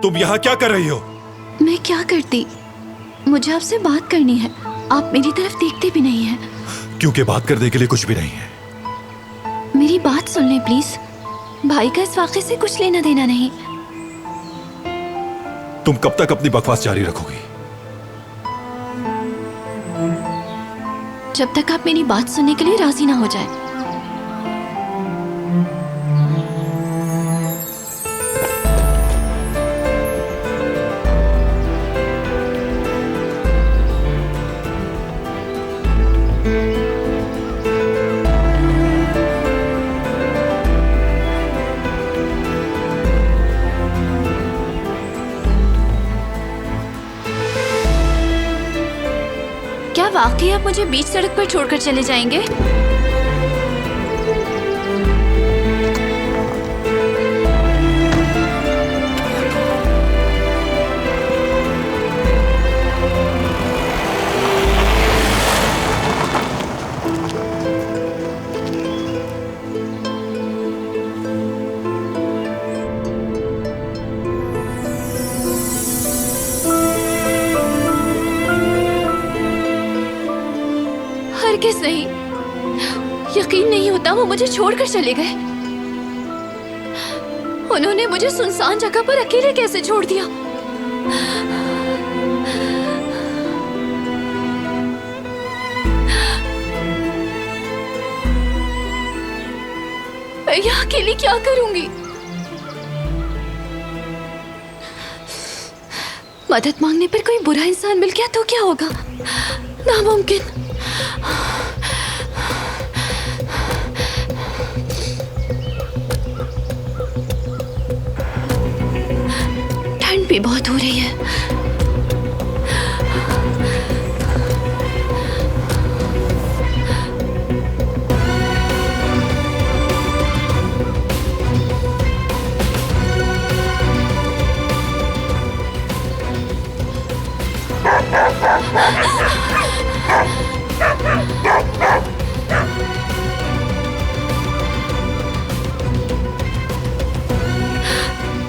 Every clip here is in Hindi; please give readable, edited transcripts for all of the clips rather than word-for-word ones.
तुम यहाँ क्या कर रही हो? मैं क्या करती? मुझे आपसे बात करनी है। आप मेरी तरफ देखते भी नहीं हैं। क्योंकि बात करने के लिए कुछ भी नहीं है। मेरी बात सुन लें प्लीज। भाई का इस वाक़े से कुछ लेना देना नहीं। तुम कब तक अपनी बकवास जारी रखोगी? जब तक आप मेरी बात सुनने के लिए राजी ना हो जाए। क्या वाकई आप मुझे बीच सड़क पर छोड़कर चले जाएंगे? हरगिज़ नहीं। यकीन नहीं होता वो मुझे छोड़कर चले गए। उन्होंने मुझे सुनसान जगह पर अकेले कैसे छोड़ दिया? मैं यहाँ अकेली क्या करूंगी? मदद मांगने पर कोई बुरा इंसान मिल गया तो क्या होगा? नामुमकिन। ठंड भी बहुत हो रही है।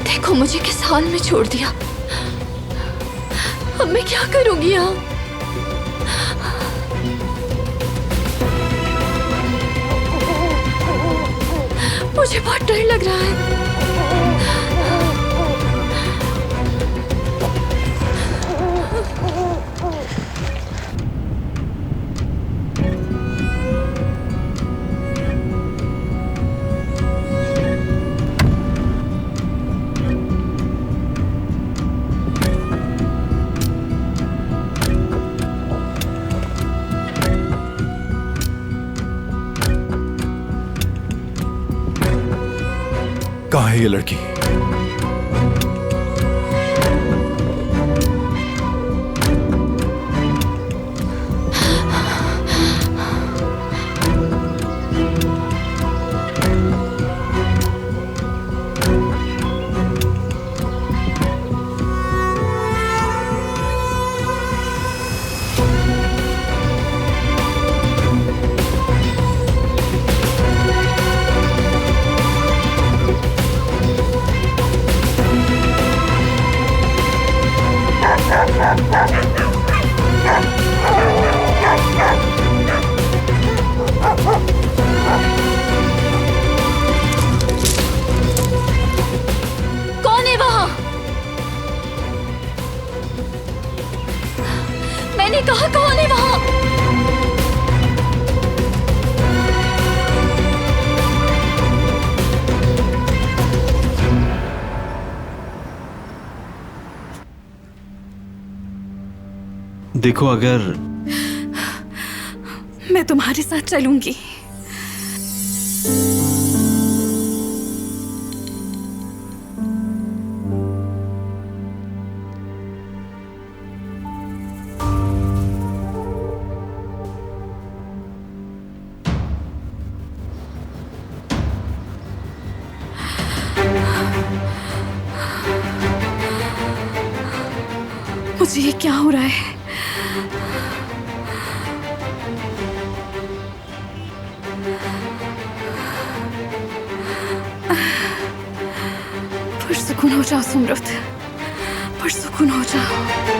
देखो मुझे किस हाल में छोड़ दिया। अब मैं क्या करूंगी यहाँ? मुझे बहुत डर लग रहा है। कहाँ है ये लड़की? कौन है वहां? मैंने कहा कौन है वहां? देखो, अगर मैं तुम्हारे साथ चलूंगी। मुझे ये क्या हो रहा है? पुरसुकून हो जाओ सुमरत। सुकून हो जाओ।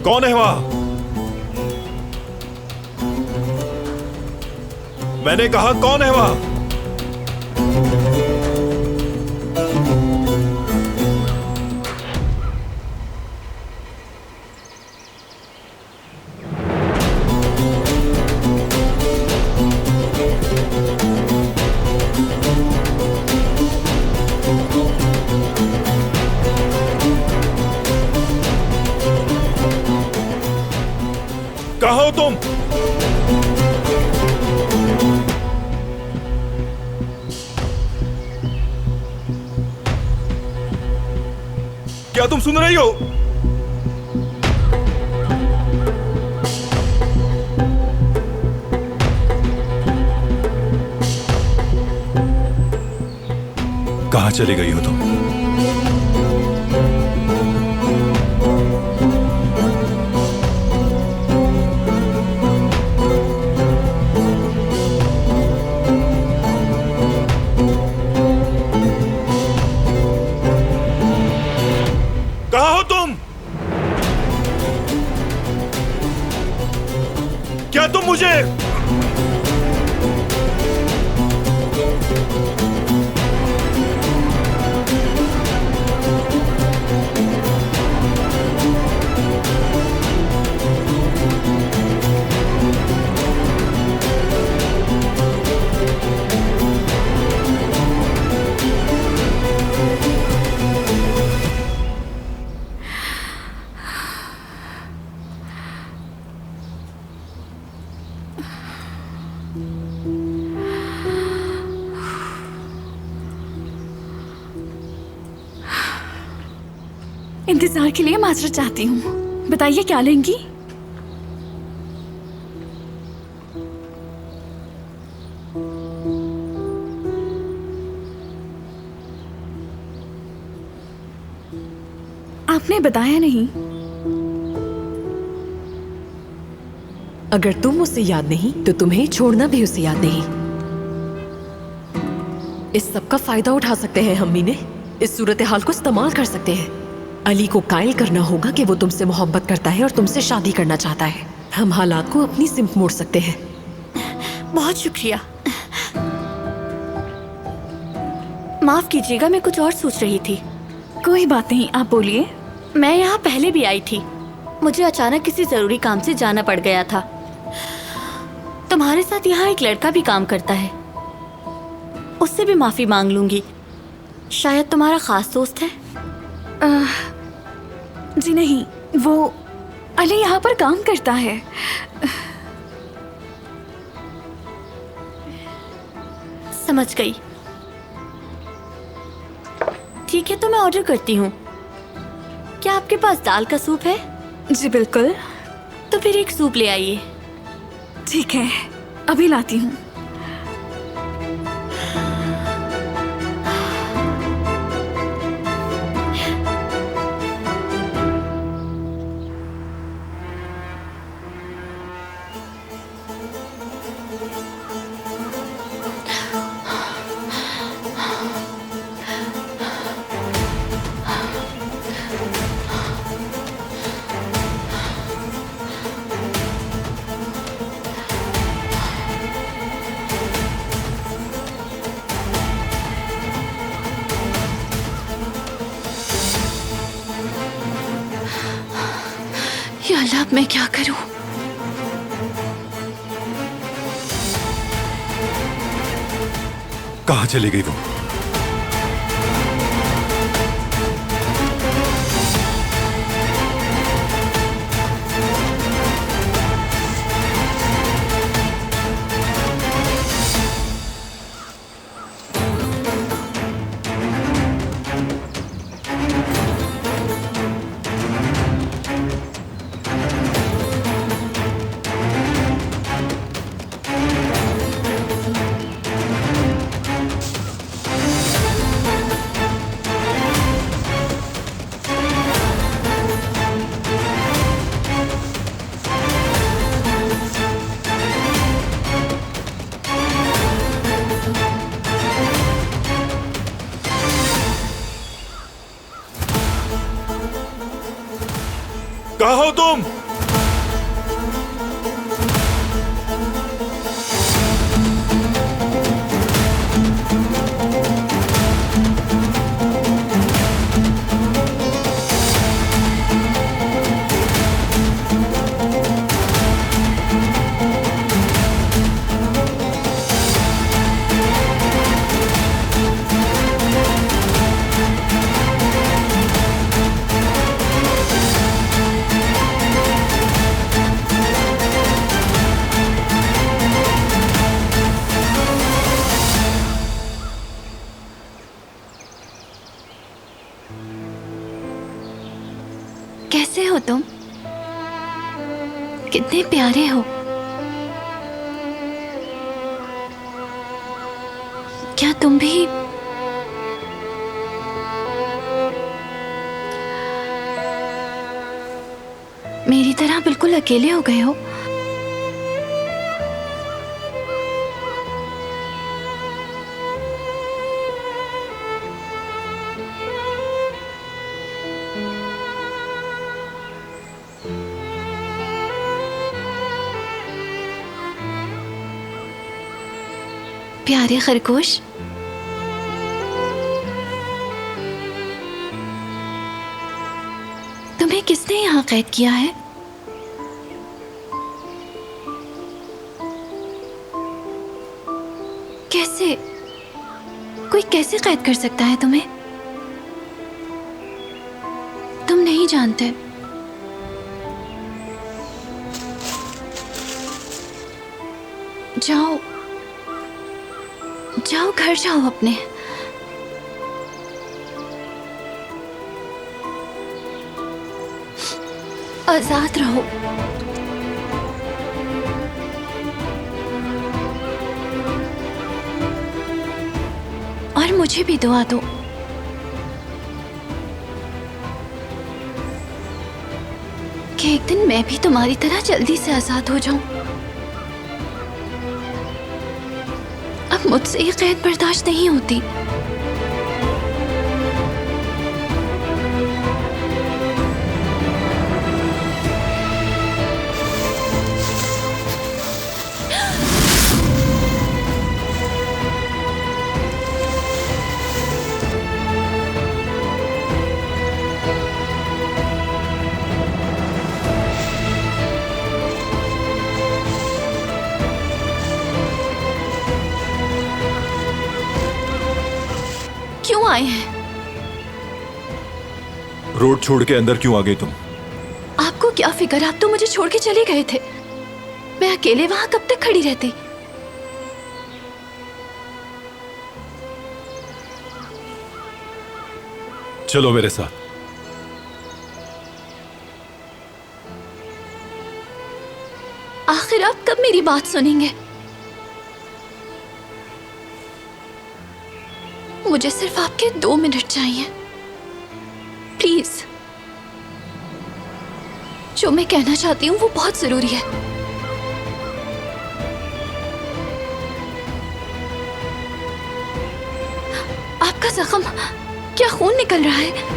कौन है वहां? मैंने कहा कौन है वहां? कहाँ हो तुम? क्या तुम सुन रही हो? कहाँ चली गई हो तुम? कहाँ हो तुम? क्या तुम मुझे इंतजार के लिए माजरत चाहती हूँ। बताइए क्या लेंगी? आपने बताया नहीं। अगर तुम उसे याद नहीं तो तुम्हें छोड़ना भी उसे याद नहीं। इस सब का फायदा उठा सकते हैं हम मीने। इस सूरत हाल को इस्तेमाल कर सकते हैं। अली को कायल करना होगा कि वो तुमसे मोहब्बत करता है और तुमसे शादी करना चाहता है। हम हालात को अपनी सिमत मोड़ सकते हैं। बहुत शुक्रिया। माफ कीजिएगा, मैं कुछ और सोच रही थी। कोई बात नहीं, आप बोलिए। मैं यहाँ पहले भी आई थी। मुझे अचानक किसी जरूरी काम से जाना पड़ गया था। तुम्हारे साथ यहाँ एक लड़का भी काम करता है। उससे भी माफी मांग लूंगी। शायद तुम्हारा खास दोस्त है। जी नहीं, वो अली यहाँ पर काम करता है। समझ गई। ठीक है, तो मैं ऑर्डर करती हूँ। क्या आपके पास दाल का सूप है? जी बिल्कुल। तो फिर एक सूप ले आइए। ठीक है, अभी लाती हूँ। या अल्लाह, अब मैं क्या करूं? कहाँ चली गई वो? कहाँ हो तुम? कैसे हो तुम? कितने प्यारे हो। क्या तुम भी मेरी तरह बिल्कुल अकेले हो गए हो? प्यारे खरगोश, तुम्हें किसने यहाँ कैद किया है? कैसे? कोई कैसे कैद कर सकता है तुम्हें? तुम नहीं जानते। जाओ जाओ, घर जाओ अपने। आजाद रहो। और मुझे भी दुआ दो। कि एक दिन मैं भी तुम्हारी तरह जल्दी से आजाद हो जाऊं। अब मुझसे ये कैद बर्दाश्त नहीं होती। क्यों आए हैं? रोड छोड़ के अंदर क्यों आ गई तुम? आपको क्या फिक्र? आप तो मुझे छोड़ के चले गए थे। मैं अकेले वहां कब तक खड़ी रहती? चलो मेरे साथ। आखिर आप कब मेरी बात सुनेंगे? मुझे सिर्फ आपके 2 मिनट चाहिए, प्लीज। जो मैं कहना चाहती हूँ वो बहुत जरूरी है। आपका जख्म, क्या खून निकल रहा है?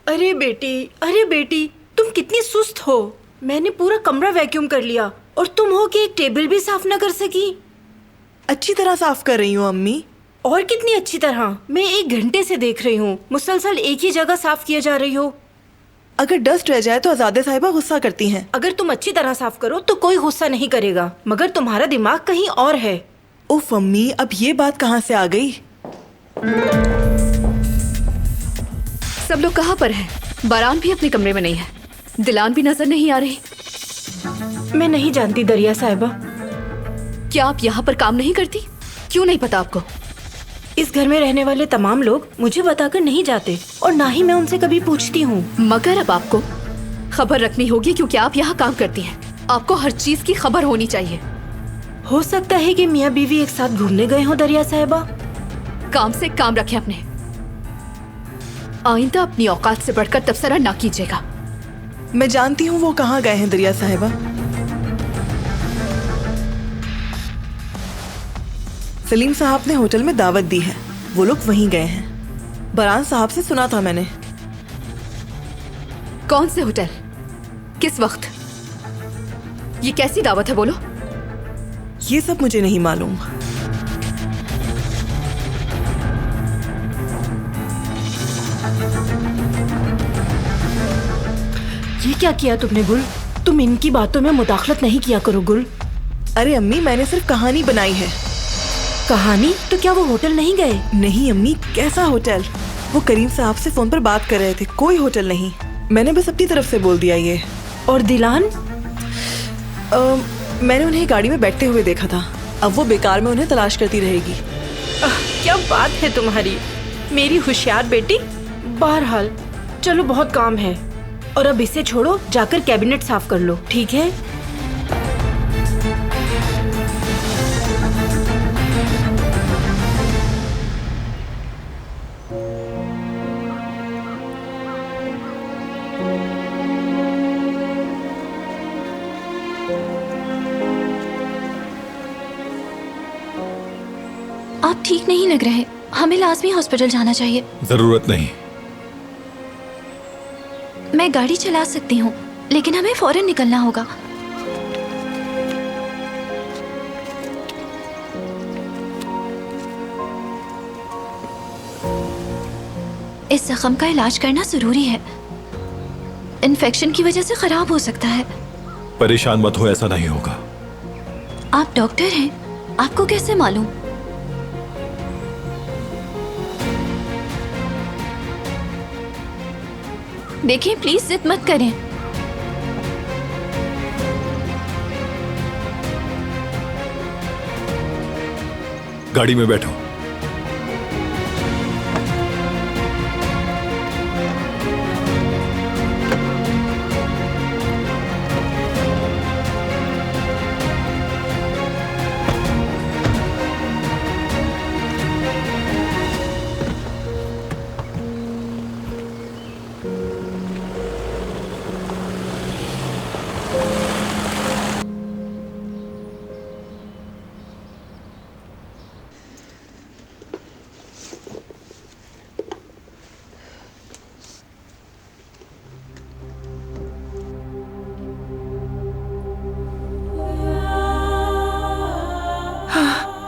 अरे बेटी, तुम कितनी सुस्त हो। मैंने पूरा कमरा वैक्यूम कर लिया और तुम हो कि एक टेबल भी साफ ना कर सकी। अच्छी तरह साफ कर रही हूँ अम्मी। और कितनी अच्छी तरह? मैं 1 घंटे से देख रही हूँ, मुसलसल एक ही जगह साफ किए जा रही हो। अगर डस्ट रह जाए तो आजादे साहिबा गुस्सा करती हैं। अगर तुम अच्छी तरह साफ करो तो कोई गुस्सा नहीं करेगा, मगर तुम्हारा दिमाग कहीं और है। उफ अम्मी, अब ये बात कहाँ से आ गई? सब लोग कहाँ पर हैं? बारान भी अपने कमरे में नहीं है, दिलान भी नजर नहीं आ रही। मैं नहीं जानती दरिया साहिबा। क्या आप यहाँ पर काम नहीं करती? क्यों नहीं पता आपको? इस घर में रहने वाले तमाम लोग मुझे बताकर नहीं जाते और ना ही मैं उनसे कभी पूछती हूँ। मगर अब आपको खबर रखनी होगी क्योंकि आप यहाँ काम करती हैं। आपको हर चीज की खबर होनी चाहिए। हो सकता है कि मियाँ बीवी एक साथ घूमने गए हों दरिया साहिबा। काम से काम रखें अपने। आइंदा अपनी औकात से बढ़कर तबसरा ना कीजिएगा। मैं जानती हूँ वो कहाँ गए हैं दरिया साहिबा। सलीम साहब ने होटल में दावत दी है, वो लोग वहीं गए हैं। बरान साहब से सुना था मैंने। कौन से होटल? किस वक्त? ये कैसी दावत है, बोलो। ये सब मुझे नहीं मालूम। ये क्या किया तुमने गुल? तुम इनकी बातों में मुदाखलत नहीं किया करो गुल। अरे अम्मी, मैंने सिर्फ कहानी बनाई है। कहानी? तो क्या वो होटल नहीं गए? नहीं अम्मी, कैसा होटल? वो करीम साहब से फोन पर बात कर रहे थे, कोई होटल नहीं। मैंने बस अपनी तरफ से बोल दिया ये। और दिलान? मैंने उन्हें गाड़ी में बैठते हुए देखा था। अब वो बेकार में उन्हें तलाश करती रहेगी। क्या बात है तुम्हारी, मेरी होशियार बेटी। बहरहाल चलो, बहुत काम है और अब इसे छोड़ो, जाकर कैबिनेट साफ कर लो, ठीक है? आप ठीक नहीं लग रहे, हमें लाजमी हॉस्पिटल जाना चाहिए। जरूरत नहीं। मैं गाड़ी चला सकती हूँ, लेकिन हमें फौरन निकलना होगा। इस जख्म का इलाज करना जरूरी है। इन्फेक्शन की वजह से खराब हो सकता है। परेशान मत हो, ऐसा नहीं होगा। आप डॉक्टर हैं, आपको कैसे मालूम? देखिए, प्लीज जिद मत करें। गाड़ी में बैठो।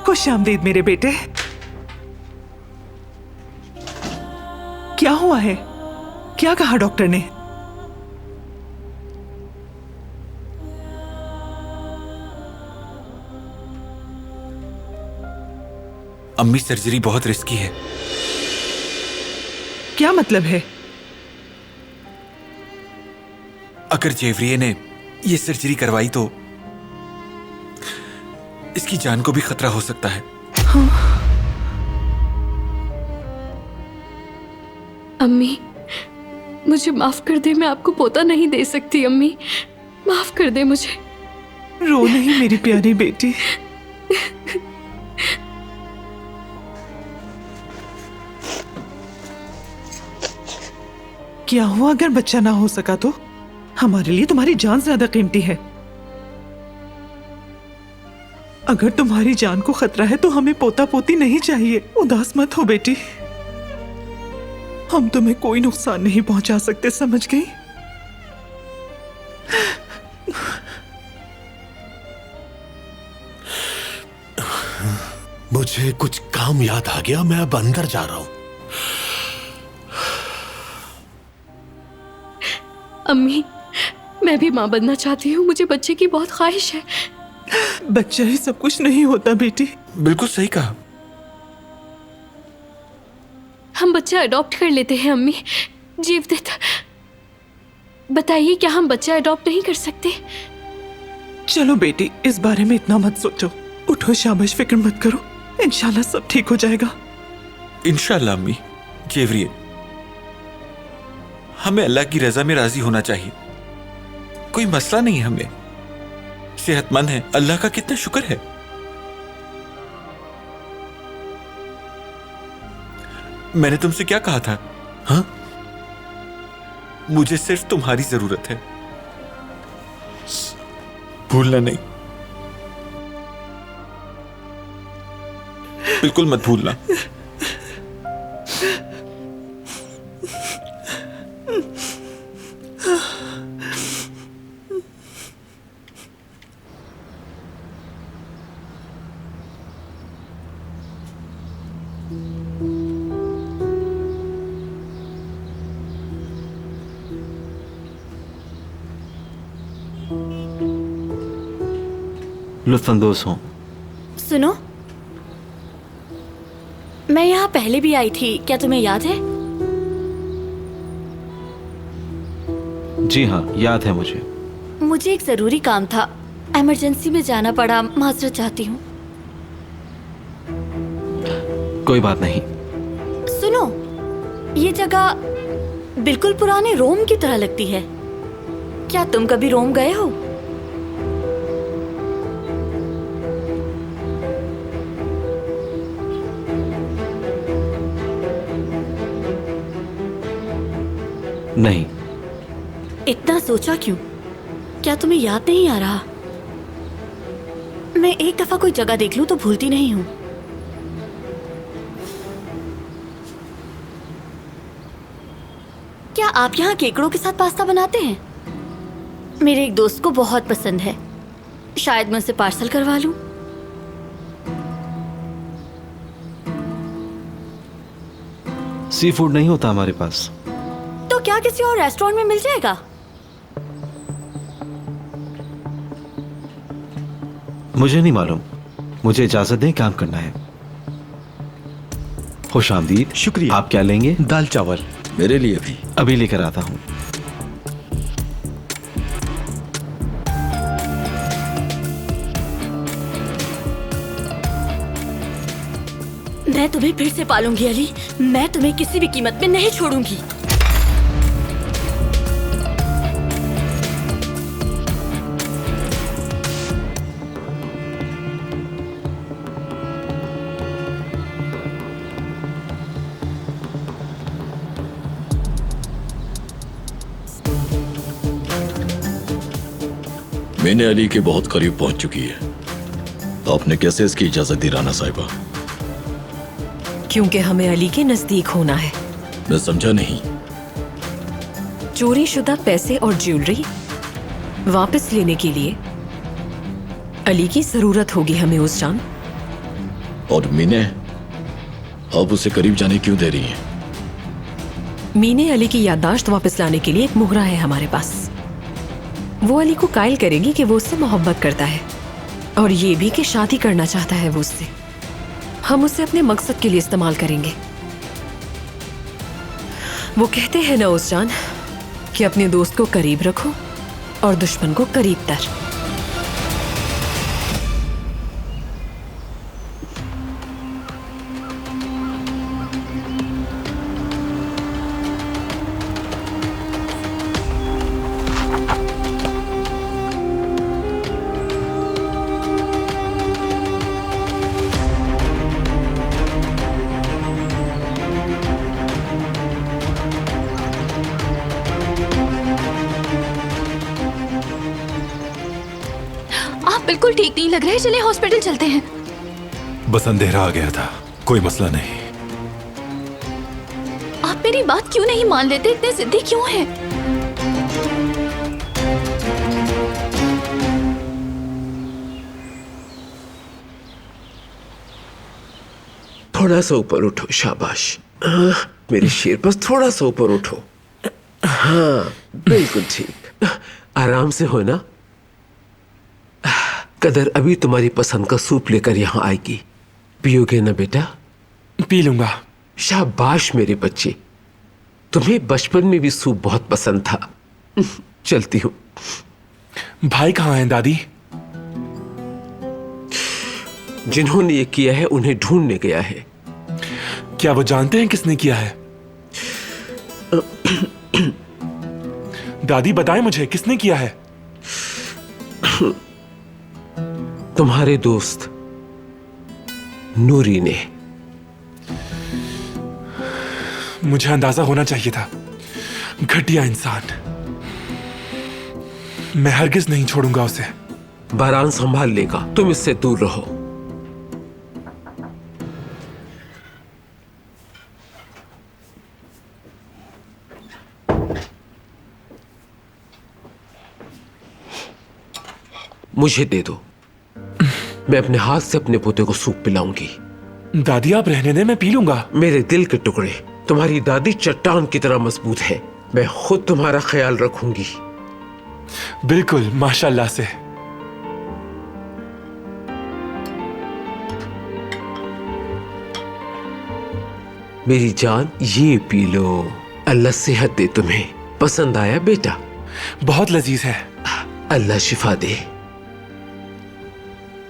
खुश आमदीद मेरे बेटे। क्या हुआ है? क्या कहा डॉक्टर ने? अम्मी, सर्जरी बहुत रिस्की है। क्या मतलब है? अगर जेवरिये ने ये सर्जरी करवाई तो इसकी जान को भी खतरा हो सकता है। अम्मी, मुझे माफ कर दे, मैं आपको पोता नहीं दे सकती। अम्मी, माफ कर दे मुझे। रो नहीं मेरी प्यारी बेटी। क्या हुआ अगर बच्चा ना हो सका तो? हमारे लिए तुम्हारी जान ज्यादा कीमती है। अगर तुम्हारी जान को खतरा है तो हमें पोता पोती नहीं चाहिए। उदास मत हो बेटी, हम तुम्हें कोई नुकसान नहीं पहुंचा सकते, समझ गई? मुझे कुछ काम याद आ गया, मैं अब अंदर जा रहा हूं। अम्मी, मैं भी माँ बनना चाहती हूँ, मुझे बच्चे की बहुत ख्वाहिश है। बच्चा ही सब कुछ नहीं होता बेटी। बिल्कुल सही कहा। हम बच्चा अडॉप्ट कर लेते हैं अम्मी, जीवदत्त। बताइए, क्या हम बच्चा अडॉप्ट नहीं कर सकते? चलो बेटी, इस बारे में इतना मत सोचो। उठो, शाबाश, फिक्र मत करो, इंशाल्लाह सब ठीक हो जाएगा। इंशाल्लाह अम्मी। जेवरिए, हमें अल्लाह की रजा में राजी होना चाहिए। कोई मसला नहीं, हमें सेहतमंद है, अल्लाह का कितना शुक्र है। मैंने तुमसे क्या कहा था? हाँ, मुझे सिर्फ तुम्हारी जरूरत है, भूलना नहीं, बिल्कुल मत भूलना। लुत्फानंदोज हूँ। सुनो, मैं यहाँ पहले भी आई थी, क्या तुम्हें याद है? जी हाँ, याद है मुझे। मुझे एक जरूरी काम था, इमरजेंसी में जाना पड़ा, माजरत चाहती हूँ। कोई बात नहीं। सुनो, ये जगह बिल्कुल पुराने रोम की तरह लगती है। क्या तुम कभी रोम गए हो? नहीं। इतना सोचा क्यों? क्या तुम्हें याद नहीं आ रहा? मैं एक दफा कोई जगह देख लूं तो भूलती नहीं हूं। क्या आप यहाँ केकड़ों के साथ पास्ता बनाते हैं? मेरे एक दोस्त को बहुत पसंद है, शायद मैं उसे पार्सल करवा लूं। सी फूड नहीं होता हमारे पास। तो क्या किसी और रेस्टोरेंट में मिल जाएगा? मुझे नहीं मालूम, मुझे इजाजत दें, काम करना है। खुश आमदीद। शुक्रिया। आप क्या लेंगे? दाल चावल। मेरे लिए भी। अभी लेकर आता हूँ। मैं तुम्हें फिर से पालूंगी अली, मैं तुम्हें किसी भी कीमत में नहीं छोड़ूंगी। मैंने अली के बहुत करीब पहुंच चुकी है। तो आपने कैसे इसकी इजाजत दी राना साहिबा? क्योंकि हमें अली के नजदीक होना है। मैं समझा नहीं। चोरी शुदा पैसे और ज्वेलरी वापस लेने के लिए अली की जरूरत होगी हमें, उस जान। और मीने, आप उसे करीब जाने क्यों दे रही हैं? मीने अली की याददाश्त वापस लाने के लिए एक मुहरा है हमारे पास। वो अली को कायल करेगी कि वो उससे मोहब्बत करता है और ये भी कि शादी करना चाहता है वो उससे। हम उसे अपने मकसद के लिए इस्तेमाल करेंगे। वो कहते हैं ना उस जान कि अपने दोस्त को करीब रखो और दुश्मन को करीब तर। बिल्कुल ठीक नहीं लग रहा है, चले हॉस्पिटल चलते हैं। बस अंधेरा आ गया था, कोई मसला नहीं। आप मेरी बात क्यों नहीं मान लेते, इतने जिद्दी क्यों हैं? थोड़ा सा ऊपर उठो, शाबाश। मेरे शेर, बस थोड़ा सा ऊपर उठो। हाँ, बिल्कुल ठीक। आराम से हो ना। कदर अभी तुम्हारी पसंद का सूप लेकर यहाँ आएगी, पियोगे ना बेटा? पी लूंगा। शाबाश मेरे बच्चे, तुम्हें बचपन में भी सूप बहुत पसंद था, चलती हूँ। भाई कहाँ हैं दादी? जिन्होंने ये किया है उन्हें ढूंढने गया है। क्या वो जानते हैं किसने किया है? दादी बताएं मुझे, किसने किया है? तुम्हारे दोस्त नूरी ने। मुझे अंदाजा होना चाहिए था। घटिया इंसान। मैं हरगिज नहीं छोड़ूंगा उसे। बारान संभाल लेगा, तुम इससे दूर रहो। मुझे दे दो, मैं अपने हाथ से अपने पोते को सूप पिलाऊंगी। दादी आप रहने दें, मैं पी लूंगा। मेरे दिल के टुकड़े, तुम्हारी दादी चट्टान की तरह मजबूत है। मैं खुद तुम्हारा ख्याल रखूंगी। बिल्कुल, माशाल्लाह से। मेरी जान, ये पी लो। अल्लाह सेहत दे तुम्हें। पसंद आया बेटा? बहुत लजीज है। अल्लाह शिफा दे।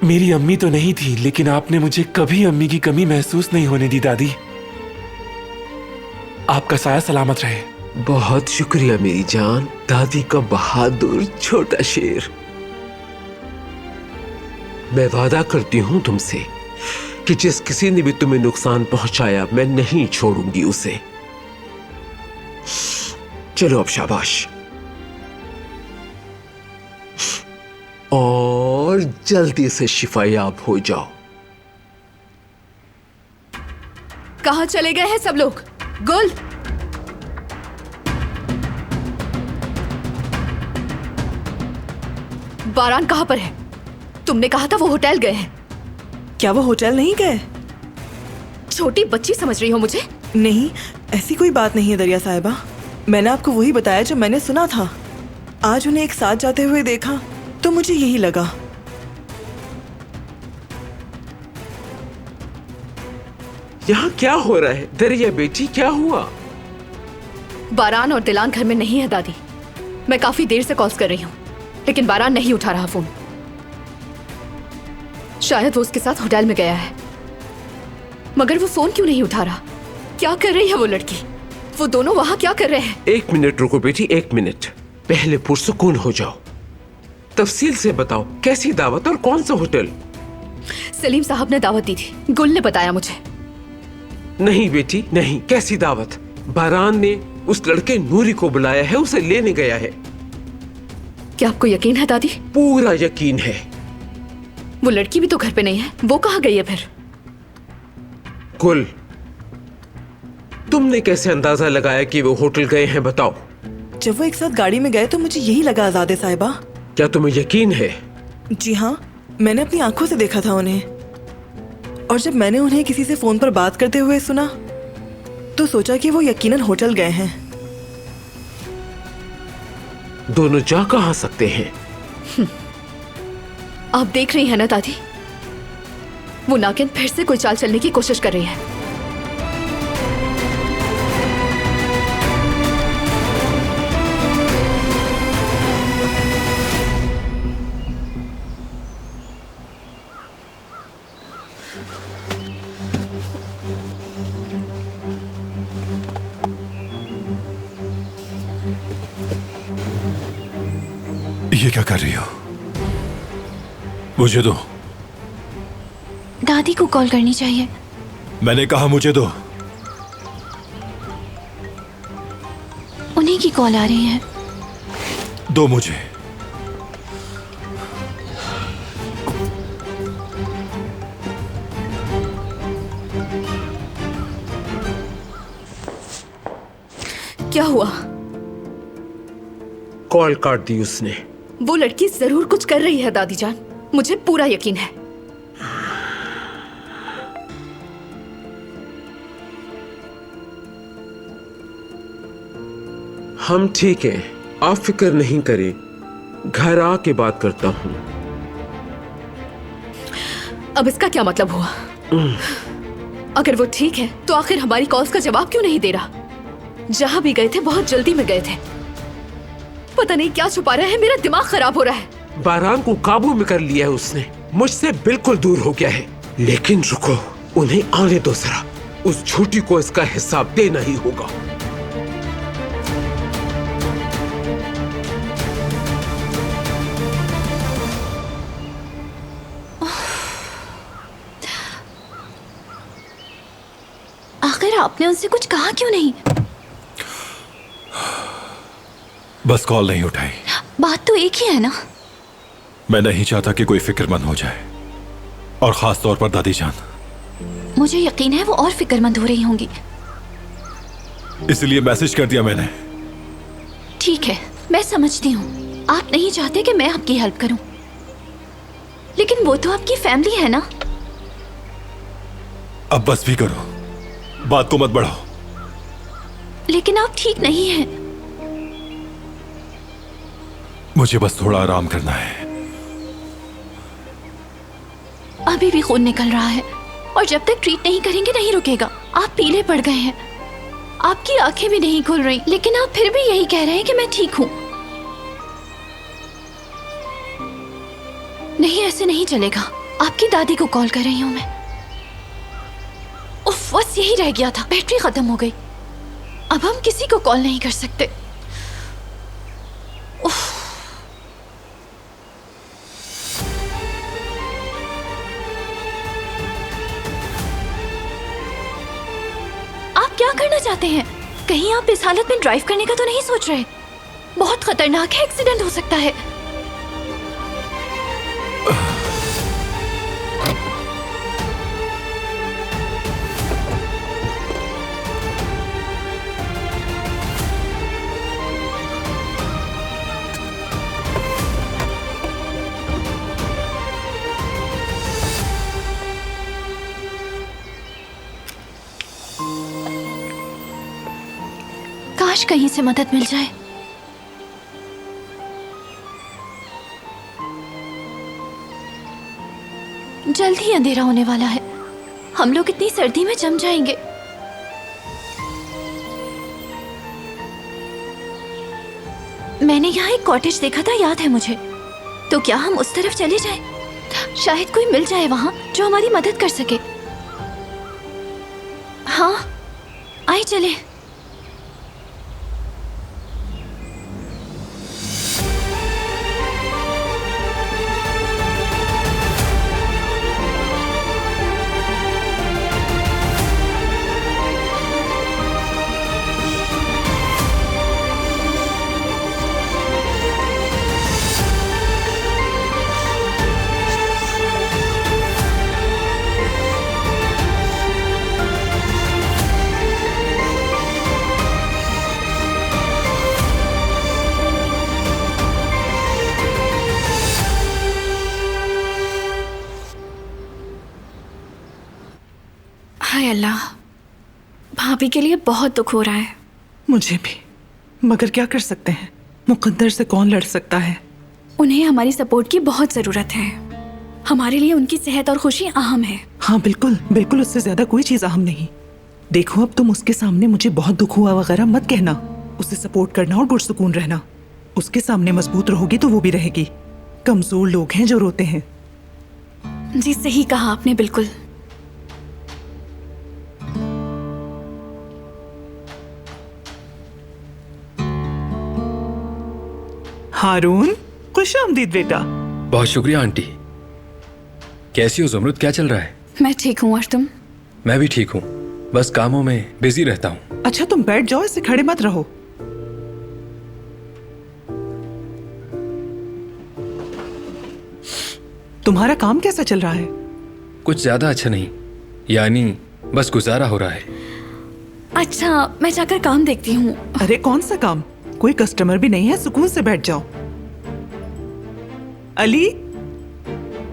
मेरी अम्मी तो नहीं थी, लेकिन आपने मुझे कभी अम्मी की कमी महसूस नहीं होने दी दादी। आपका साया सलामत रहे। बहुत शुक्रिया मेरी जान। दादी का बहादुर छोटा शेर। मैं वादा करती हूं तुमसे कि जिस किसी ने भी तुम्हें नुकसान पहुंचाया, मैं नहीं छोड़ूंगी उसे। चलो अब शाबाश, और जल्दी से शिफायाब हो जाओ। कहाँ चले गए हैं सब लोग? गुल, बारान कहाँ पर है? तुमने कहा था वो होटल गए हैं। क्या वो होटल नहीं गए? छोटी बच्ची समझ रही हो मुझे? नहीं, ऐसी कोई बात नहीं है दरिया साहिबा। मैंने आपको वही बताया जो मैंने सुना था। आज उन्हें एक साथ जाते हुए देखा तो मुझे यही लगा। यहाँ क्या हो रहा है? दरिया बेटी, क्या हुआ? बारान और दिलान घर में नहीं है दादी। मैं काफी देर से कॉल्स कर रही हूँ, लेकिन बारान नहीं उठा रहा फोन। शायद वो उसके साथ होटल में गया है। मगर वो फोन क्यों नहीं उठा रहा? क्या कर रही है वो लड़की? वो दोनों वहां क्या कर रहे हैं? 1 मिनट रुको बेटी, 1 मिनट। पहले पुरसुकून हो जाओ। तफसील से बताओ, कैसी दावत और कौन सा होटल? सलीम साहब ने दावत दी थी, गुल ने बताया मुझे। नहीं बेटी नहीं, कैसी दावत? बारान ने उस लड़के नूरी को बुलाया है, उसे लेने गया है। क्या आपको यकीन है दादी? पूरा यकीन है। वो लड़की भी तो घर पे नहीं है, वो कहाँ गई है फिर? कुल, तुमने कैसे अंदाजा लगाया कि वो होटल गए हैं, बताओ। जब वो एक साथ गाड़ी में गए तो मुझे यही लगा आजादे साहिबा। क्या तुम्हें यकीन है? जी हाँ, मैंने अपनी आंखों से देखा था उन्हें। और जब मैंने उन्हें किसी से फोन पर बात करते हुए सुना तो सोचा कि वो यकीनन होटल गए हैं। दोनों जा कहाँ सकते हैं? आप देख रही हैं ना दादी, वो नागिन फिर से कोई चाल चलने की कोशिश कर रही है। ये क्या कर रही हो? मुझे दो। दादी को कॉल करनी चाहिए। मैंने कहा मुझे दो। उन्हीं की कॉल आ रही है। दो मुझे। क्या हुआ? कॉल काट दी उसने। वो लड़की जरूर कुछ कर रही है दादी जान, मुझे पूरा यकीन है। हम ठीक हैं, आप फिक्र नहीं करें। घर आके बात करता हूँ। अब इसका क्या मतलब हुआ? अगर वो ठीक है तो आखिर हमारी कॉल्स का जवाब क्यों नहीं दे रहा? जहां भी गए थे बहुत जल्दी में गए थे। पता नहीं क्या छुपा रहा है, मेरा दिमाग खराब हो रहा है। बारान को काबू में कर लिया है उसने, मुझसे बिल्कुल दूर हो गया है। लेकिन रुको, उन्हें आने दो जरा, उस झूठी को इसका हिसाब देना ही होगा। आखिर आपने उनसे कुछ कहा क्यों नहीं? बस कॉल नहीं उठाई। बात तो एक ही है ना। मैं नहीं चाहता कि कोई फिक्रमंद हो जाए, और खास तौर पर दादी जान। मुझे यकीन है वो और फिक्रमंद हो रही होंगी, इसलिए मैसेज कर दिया मैंने। ठीक है, मैं समझती हूँ आप नहीं चाहते कि मैं आपकी हेल्प करूं, लेकिन वो तो आपकी फैमिली है ना। अब बस भी करो, बात को मत बढ़ाओ। लेकिन आप ठीक नहीं हैं। मुझे बस थोड़ा आराम करना है। अभी भी खून निकल रहा है, और जब तक ट्रीट नहीं करेंगे नहीं रुकेगा। आप पीले पड़ गए हैं, आपकी आंखें भी नहीं खुल रही, लेकिन आप फिर भी यही कह रहे हैं कि मैं ठीक हूं। नहीं, ऐसे नहीं चलेगा। आपकी दादी को कॉल कर रही हूं मैं। उफ, बस यही रह गया था, बैटरी खत्म हो गई। अब हम किसी को कॉल नहीं कर सकते। उफ। आप क्या करना चाहते हैं? कहीं आप इस हालत में ड्राइव करने का तो नहीं सोच रहे? बहुत खतरनाक है, एक्सीडेंट हो सकता है। काश कहीं से मदद मिल जाए। जल्द ही अंधेरा होने वाला है, हम लोग इतनी सर्दी में जम जाएंगे। मैंने यहाँ एक कॉटेज देखा था, याद है मुझे। तो क्या हम उस तरफ चले जाएं? शायद कोई मिल जाए वहां जो हमारी मदद कर सके। हाँ, आइए चले। हाय अल्लाह, भाभी के लिए बहुत दुख हो रहा है। मुझे भी, मगर क्या कर सकते हैं, मुकद्दर से कौन लड़ सकता है। उन्हें हमारी सपोर्ट की बहुत ज़रूरत है। हमारे लिए उनकी सेहत और खुशी अहम है। हाँ बिल्कुल बिल्कुल, उससे ज्यादा कोई चीज अहम नहीं। देखो, अब तुम उसके सामने मुझे बहुत दुख हुआ वगैरह मत कहना। उसे सपोर्ट करना और पुरसुकून रहना। उसके सामने मजबूत रहोगी तो वो भी रहेगी। कमजोर लोग हैं जो रोते हैं। जी सही कहा आपने, बिल्कुल। हारून, खुशामदीद बेटा। बहुत शुक्रिया आंटी। कैसी हो ज़मरुद, क्या चल रहा है? मैं ठीक हूँ, और तुम? मैं भी ठीक हूँ, बस कामों में बिजी रहता हूँ। अच्छा तुम बैठ जाओ, इससे खड़े मत रहो। तुम्हारा काम कैसा चल रहा है? कुछ ज्यादा अच्छा नहीं, यानी बस गुजारा हो रहा है। अच्छा, मैं जाकर काम देखती हूँ। अरे कौन सा काम? कोई कस्टमर भी नहीं है, सुकून से बैठ जाओ। अली,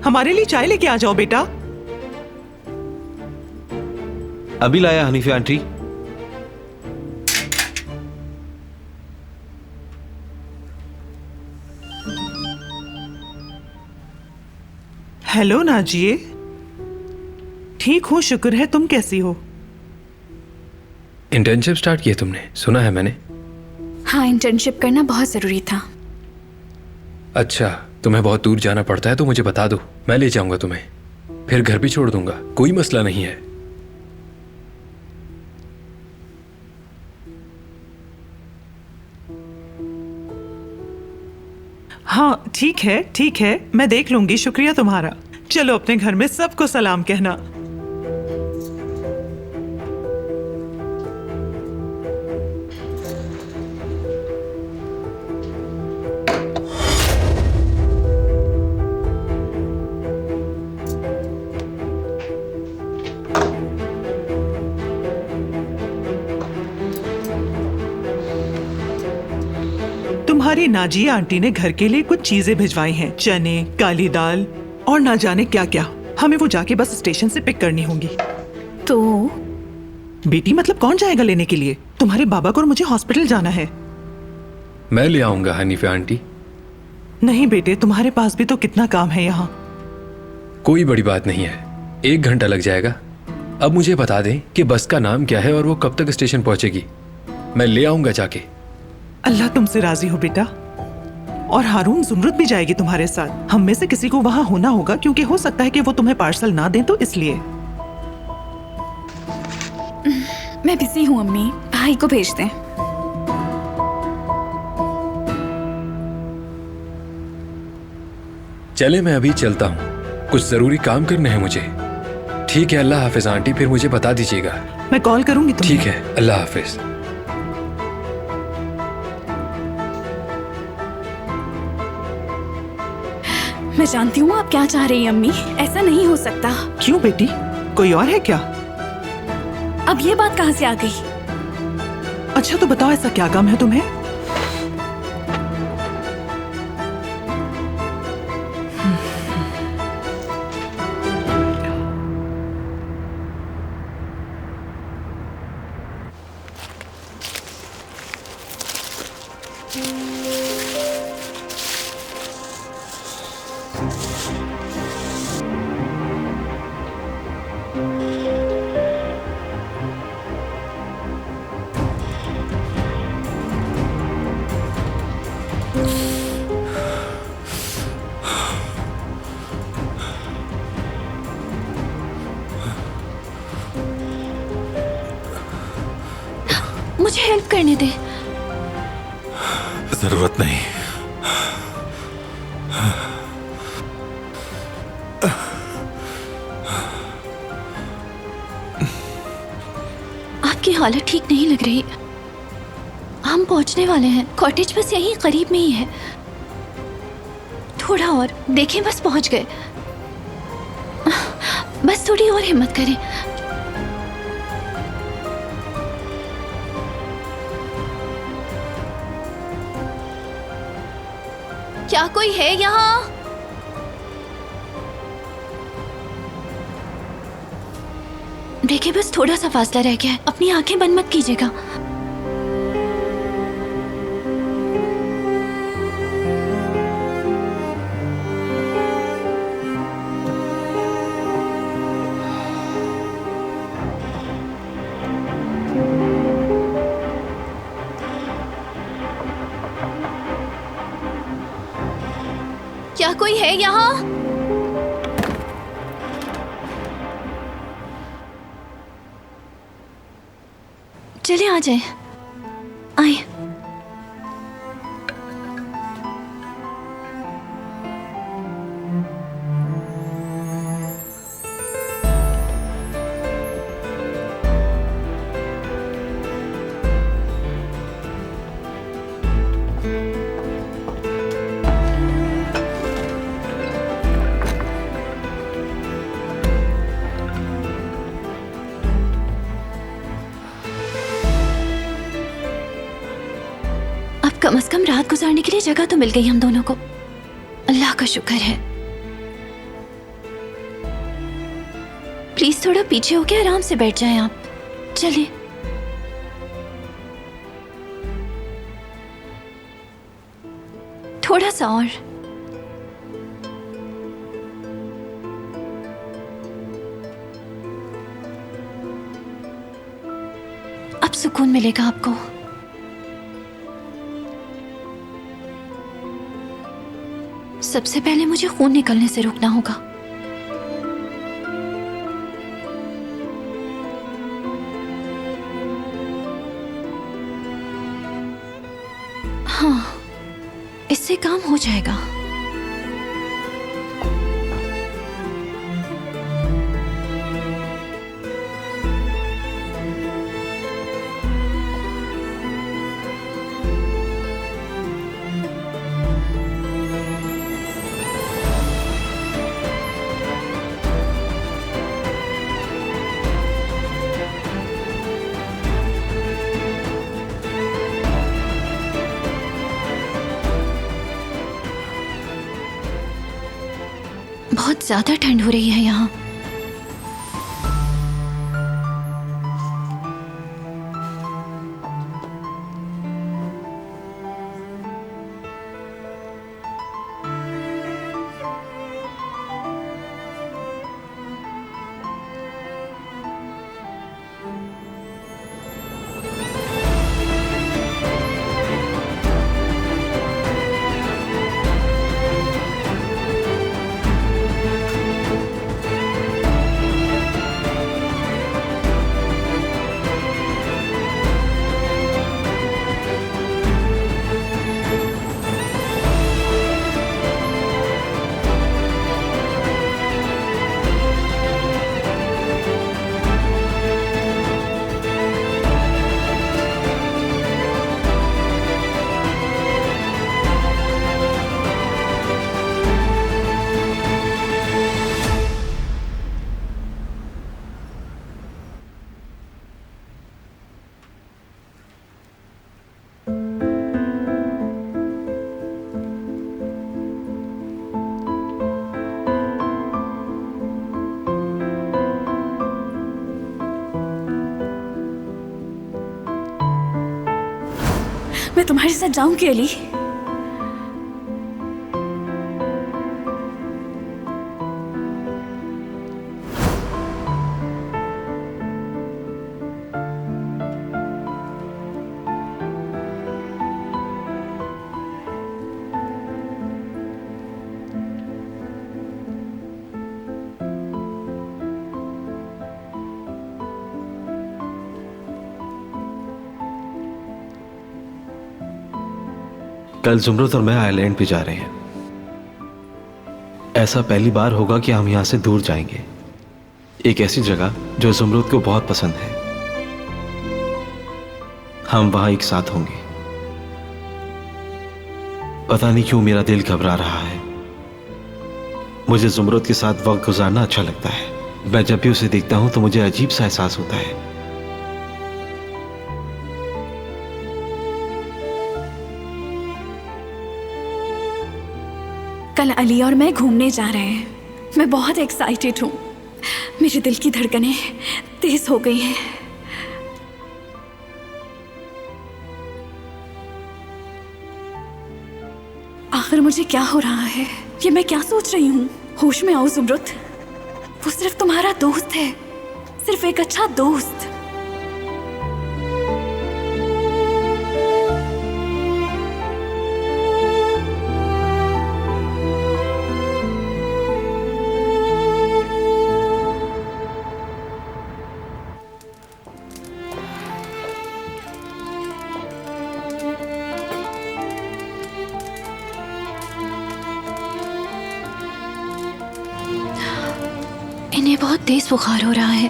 हमारे लिए चाय लेके आ जाओ बेटा। अभी लाया हनीफे आंटी। हेलो नाजिए। ठीक हूँ, शुक्र है। तुम कैसी हो? इंटर्नशिप स्टार्ट की है तुमने, सुना है मैंने। हाँ, इंटर्नशिप करना बहुत ज़रूरी था। अच्छा, तुम्हें बहुत दूर जाना पड़ता है तो मुझे बता दो, मैं ले जाऊंगा तुम्हें, फिर घर भी छोड़ दूंगा, कोई मसला नहीं है। हाँ ठीक है, मैं देख लूंगी। शुक्रिया तुम्हारा। चलो अपने घर में सबको सलाम कहना। तुम्हारी नाजिया आंटी ने घर के लिए कुछ चीजें भिजवाई हैं, चने, काली दाल और ना जाने क्या क्या। हमें वो जाके बस स्टेशन से पिक करनी होंगी। तो बेटी मतलब कौन जाएगा लेने के लिए? तुम्हारे बाबा को और मुझे हॉस्पिटल जाना है। मैं ले आऊंगा हनीफा आंटी। नहीं बेटे, तुम्हारे पास भी तो कितना काम है यहाँ। कोई बड़ी बात नहीं है, 1 घंटा लग जाएगा। अब मुझे बता दें कि बस का नाम क्या है और वो कब तक स्टेशन पहुंचेगी, मैं ले आऊंगा जाके। अल्लाह तुमसे राजी हो बेटा। और हारून, जुमरुद भी जाएगी तुम्हारे साथ। हम में से किसी को वहाँ होना होगा, क्योंकि हो सकता है कि वो तुम्हें पार्सल ना दें, तो इसलिए। मैं बिजी हूँ अम्मी, भाई को भेज दें। चले, मैं अभी चलता हूँ, कुछ जरूरी काम करने हैं मुझे। ठीक है, अल्लाह हाफिज आंटी, फिर मुझे बता दीजिएगा। मैं कॉल करूंगी तुम्हें। ठीक है, अल्लाह हाफिज। मैं जानती हूँ आप क्या चाह रही हैं अम्मी, ऐसा नहीं हो सकता। क्यों बेटी, कोई और है क्या? अब ये बात कहाँ से आ गई? अच्छा तो बताओ, ऐसा क्या काम है तुम्हें? मुझे हेल्प करने दे। जरूरत नहीं। आपकी हालत ठीक नहीं लग रही। हम पहुंचने वाले हैं, कॉटेज बस यहीं करीब में ही है। थोड़ा और देखें, बस पहुंच गए। बस थोड़ी और हिम्मत करें। क्या कोई है यहाँ? देखिए, बस थोड़ा सा फासला रह गया है, अपनी आंखें बंद मत कीजिएगा। क्या कोई है यहाँ? चले आ जाए, आए। कम से कम रात गुजारने के लिए जगह तो मिल गई हम दोनों को। अल्लाह का शुक्र है। प्लीज थोड़ा पीछे होके आराम से बैठ जाएं आप। चलिए। थोड़ा सा और। अब सुकून मिलेगा आपको। सबसे पहले मुझे खून निकलने से रोकना होगा। हाँ, इससे काम हो जाएगा। बहुत ज्यादा ठंड हो रही है यहाँ। मैं तुम्हारे साथ जाऊंगी अली। कल जुमरुत और मैं आइलैंड पे जा रहे हैं। ऐसा पहली बार होगा कि हम यहां से दूर जाएंगे, एक ऐसी जगह जो जुमरुत को बहुत पसंद है। हम वहां एक साथ होंगे। पता नहीं क्यों मेरा दिल घबरा रहा है। मुझे जुमरुत के साथ वक्त गुजारना अच्छा लगता है। मैं जब भी उसे देखता हूं तो मुझे अजीब सा एहसास होता है। कल अली और मैं घूमने जा रहे हैं। मैं बहुत एक्साइटेड हूँ। मेरे दिल की धड़कनें तेज हो गई हैं। आखिर मुझे क्या हो रहा है? ये मैं क्या सोच रही हूँ? होश में आओ जुमरुत। वो सिर्फ तुम्हारा दोस्त है, सिर्फ एक अच्छा दोस्त। इन्हें बहुत तेज बुखार हो रहा है।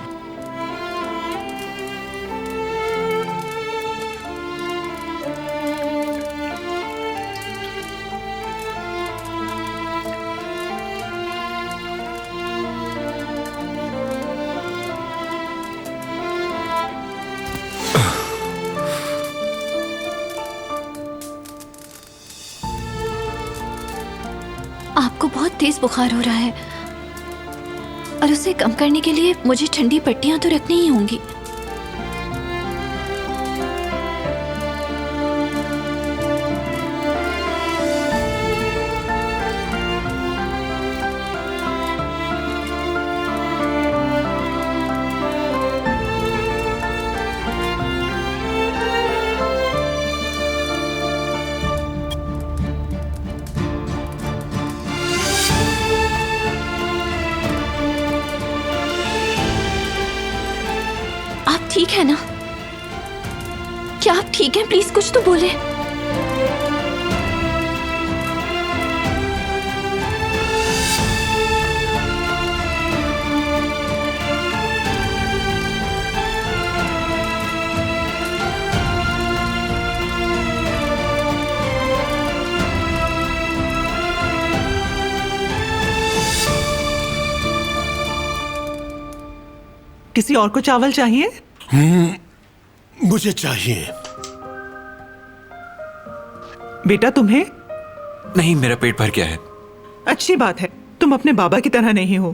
आपको बहुत तेज बुखार हो रहा है और उसे कम करने के लिए मुझे ठंडी पट्टियां तो रखनी ही होंगी। ठीक है ना? क्या आप ठीक हैं? प्लीज कुछ तो बोले। किसी और को चावल चाहिए? मुझे चाहिए। बेटा तुम्हें? नहीं, मेरा पेट भर गया है। अच्छी बात है, तुम अपने बाबा की तरह नहीं हो।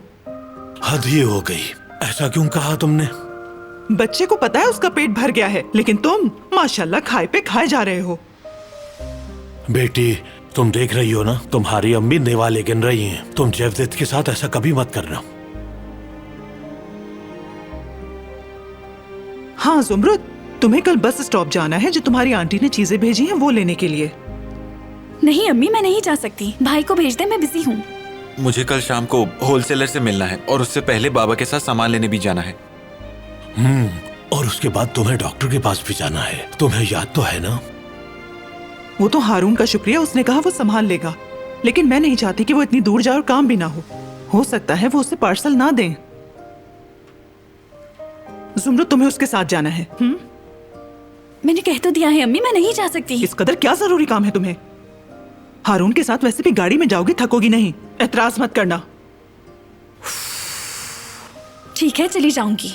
हद ही हो गई, ऐसा क्यों कहा तुमने? बच्चे को पता है उसका पेट भर गया है, लेकिन तुम माशाल्लाह खाए पे खाए जा रहे हो। बेटी, तुम देख रही हो ना, तुम्हारी अम्मी निवाले गिन रही हैं। तुम जैवजित के साथ ऐसा कभी मत करना। हाँ जुमरुद, तुम्हें कल बस स्टॉप जाना है। जो तुम्हारी आंटी ने चीजें भेजी हैं वो लेने के लिए। नहीं अम्मी, मैं नहीं जा सकती। भाई को भेज दे, मैं बिजी हूँ। मुझे कल शाम को होलसेलर से मिलना है और उससे पहले बाबा के साथ सामान लेने भी जाना है। और उसके बाद तुम्हें डॉक्टर के पास भी जाना है। तुम्हें याद तो है ना? वो तो हारून का शुक्रिया, उसने कहा वो संभाल लेगा, लेकिन मैं नहीं चाहती कि वो इतनी दूर जाए और काम भी ना हो सकता है वो उसे पार्सल ना दें। जुमरुद, तुम्हें उसके साथ जाना है। मैंने कह तो दिया है अम्मी, मैं नहीं जा सकती। इस कदर क्या जरूरी काम है तुम्हें? हारून के साथ वैसे भी गाड़ी में जाओगी, थकोगी नहीं। एतराज मत करना। ठीक है, चली जाऊंगी।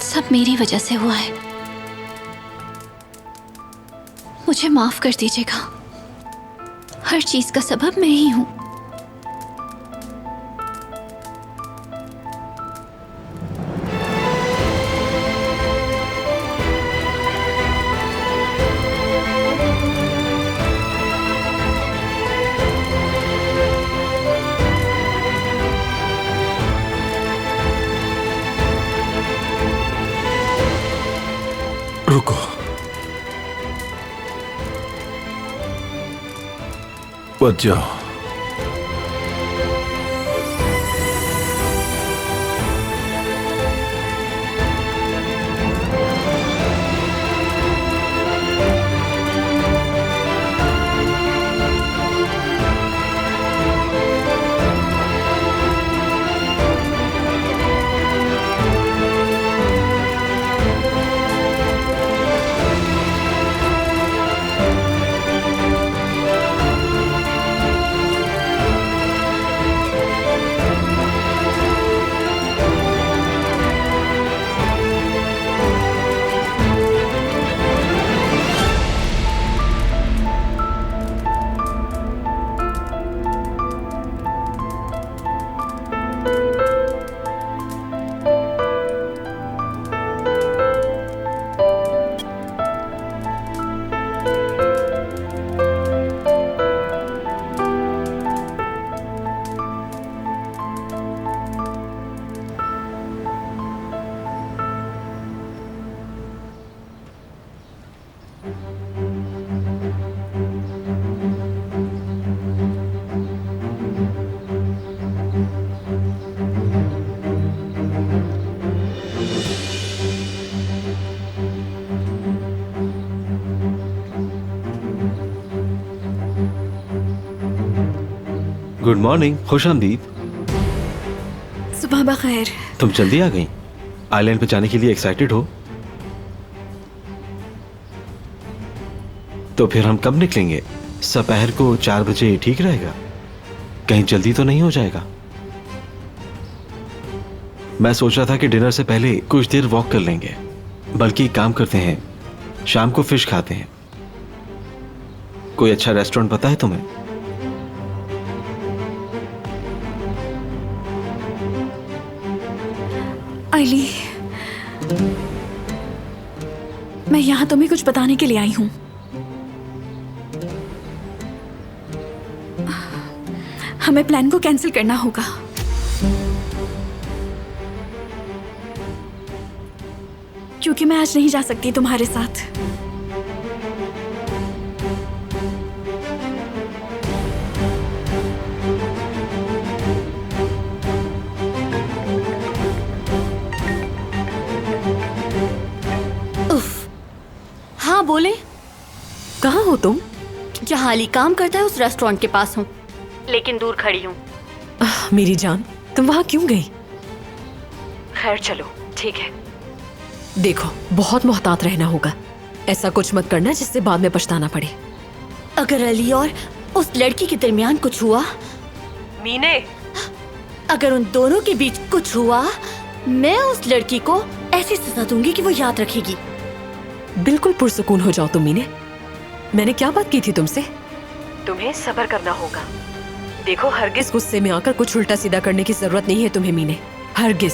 सब मेरी वजह से हुआ है। मुझे माफ कर दीजिएगा। हर चीज का सबब मैं ही हूं। रुको, बच जाओ। गुड मॉर्निंग, खुश आमदीद। सुबह बखैर। तुम जल्दी आ गई। आइलैंड पे जाने के लिए एक्साइटेड हो? तो फिर हम कब निकलेंगे? दोपहर को 4 बजे ठीक रहेगा? कहीं जल्दी तो नहीं हो जाएगा? मैं सोच रहा था कि डिनर से पहले कुछ देर वॉक कर लेंगे। बल्कि एक काम करते हैं, शाम को फिश खाते हैं। कोई अच्छा रेस्टोरेंट पता है तुम्हें? आइली, मैं यहां तुम्हें कुछ बताने के लिए आई हूं। हमें प्लान को कैंसिल करना होगा। क्योंकि मैं आज नहीं जा सकती तुम्हारे साथ। हाँ बोले। कहाँ हो तुम? जहाँ अली काम करता है उस रेस्टोरेंट के पास हूँ, लेकिन दूर खड़ी हूँ। मेरी जान, तुम वहाँ क्यों गई? खैर चलो, ठीक है। देखो, बहुत मोहतात रहना होगा। ऐसा कुछ मत करना जिससे बाद में पछताना पड़े। अगर अली और उस लड़की के दरमियान कुछ हुआ, मीने, अगर उन दोनों के बीच कुछ हुआ, मैं उस लड़की को ऐसी सजा दूंगी कि वो याद रखेगी। बिल्कुल पुरसुकून हो जाओ तुम मीने। मैंने क्या बात की थी तुमसे? तुम्हें सब्र करना होगा। देखो, हरगिज गुस्से में आकर कुछ उल्टा सीधा करने की जरूरत नहीं है तुम्हें मीने, हरगिज।